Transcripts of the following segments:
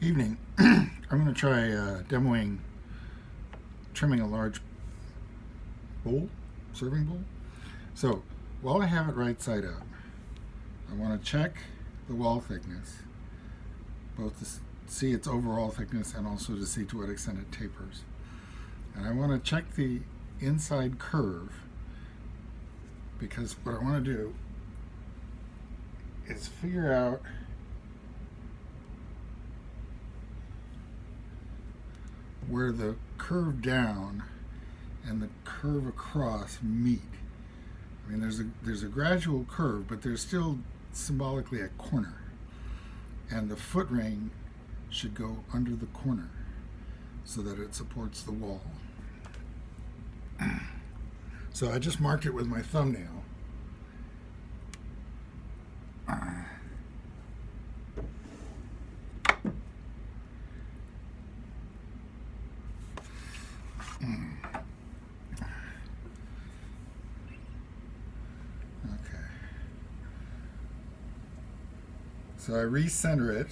Evening. I'm going to try demoing trimming a large bowl, serving bowl. So while I have it right side up, I want to check the wall thickness, both to see its overall thickness and also to see to what extent it tapers. And I want to check the inside curve, because what I want to do is figure out where the curve down and the curve across meet. I mean, there's a gradual curve, but there's still symbolically a corner, and the foot ring should go under the corner so that it supports the wall. So I just marked it with my thumbnail. So I recenter it,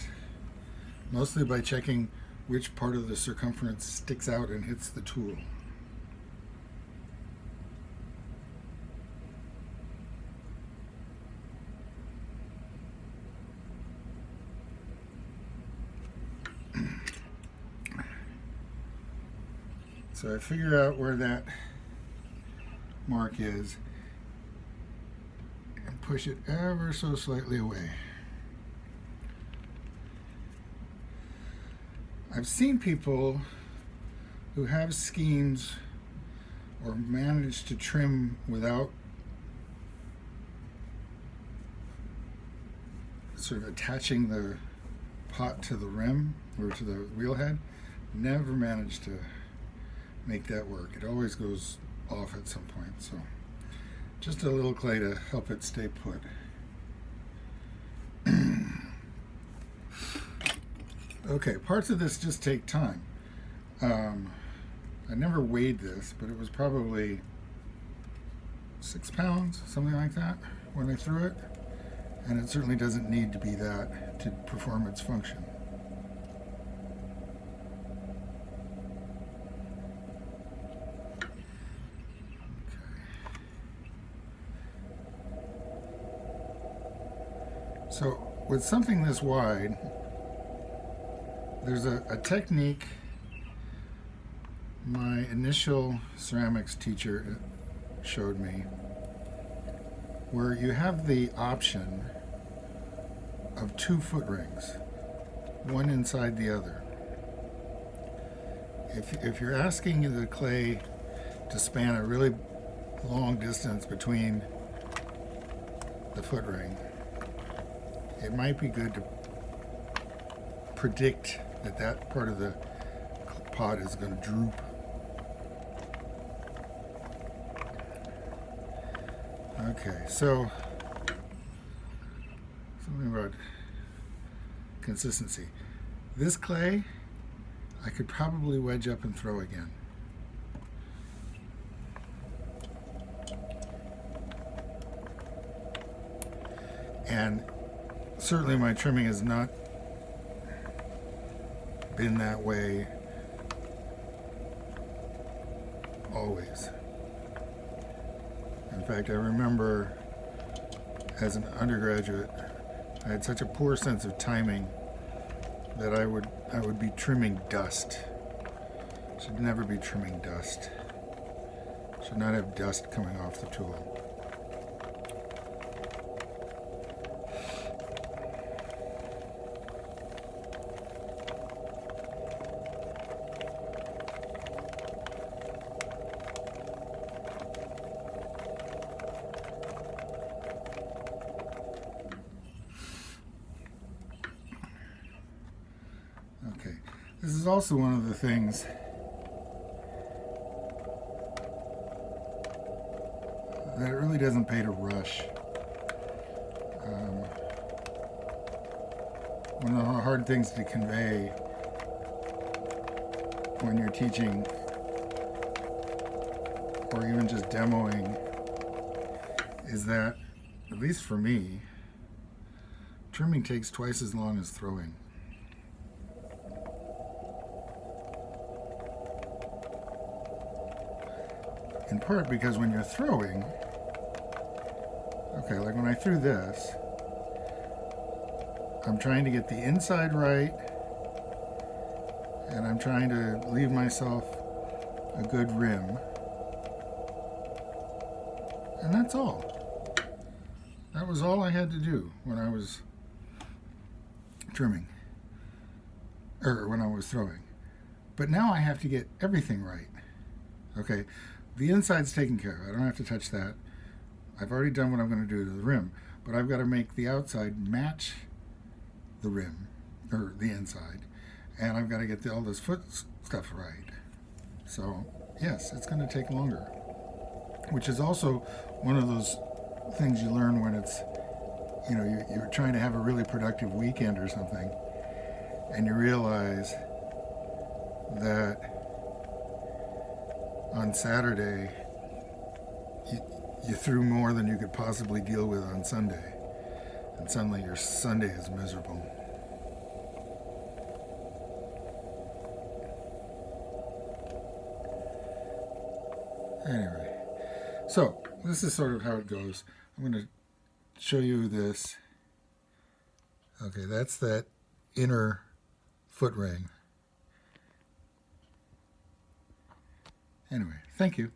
mostly by checking which part of the circumference sticks out and hits the tool. So I figure out where that mark is and push it ever so slightly away. I've seen people who have schemes or manage to trim without sort of attaching the pot to the rim or to the wheel head. Never managed to make that work. It always goes off at some point. So just a little clay to help it stay put. Okay, parts of this just take time. I never weighed this, but it was probably 6 pounds, something like that, when I threw it. And it certainly doesn't need to be that to perform its function. Okay. So with something this wide, there's a technique my initial ceramics teacher showed me where you have the option of 2 foot rings, one inside the other. If you're asking the clay to span a really long distance between the foot ring, it might be good to predict that part of the pot is going to droop. Okay, so something about consistency. This clay I could probably wedge up and throw again. And certainly my trimming has not been that way always. In fact, I remember as an undergraduate, I had such a poor sense of timing that I would be trimming dust. Should never be trimming dust. Should not have dust coming off the tool. Okay, this is also one of the things that it really doesn't pay to rush. One of the hard things to convey when you're teaching or even just demoing is that, at least for me, trimming takes twice as long as throwing. in part because when you're throwing, okay, like when I threw this, I'm trying to get the inside right, and I'm trying to leave myself a good rim. And that's all. That was all I had to do when I was trimming, or when I was throwing. But now I have to get everything right. Okay, the inside's taken care of. I don't have to touch that. I've already done what I'm going to do to the rim, but I've got to make the outside match the rim, or the inside, and I've got to get all this foot stuff right. So yes, it's going to take longer, which is also one of those things you learn when it's, you know, you're trying to have a really productive weekend or something, and you realize that on Saturday you threw more than you could possibly deal with on Sunday, and suddenly your Sunday is miserable. Anyway, so this is sort of how it goes. I'm going to show you this. Okay, that's that inner foot ring. Anyway, thank you.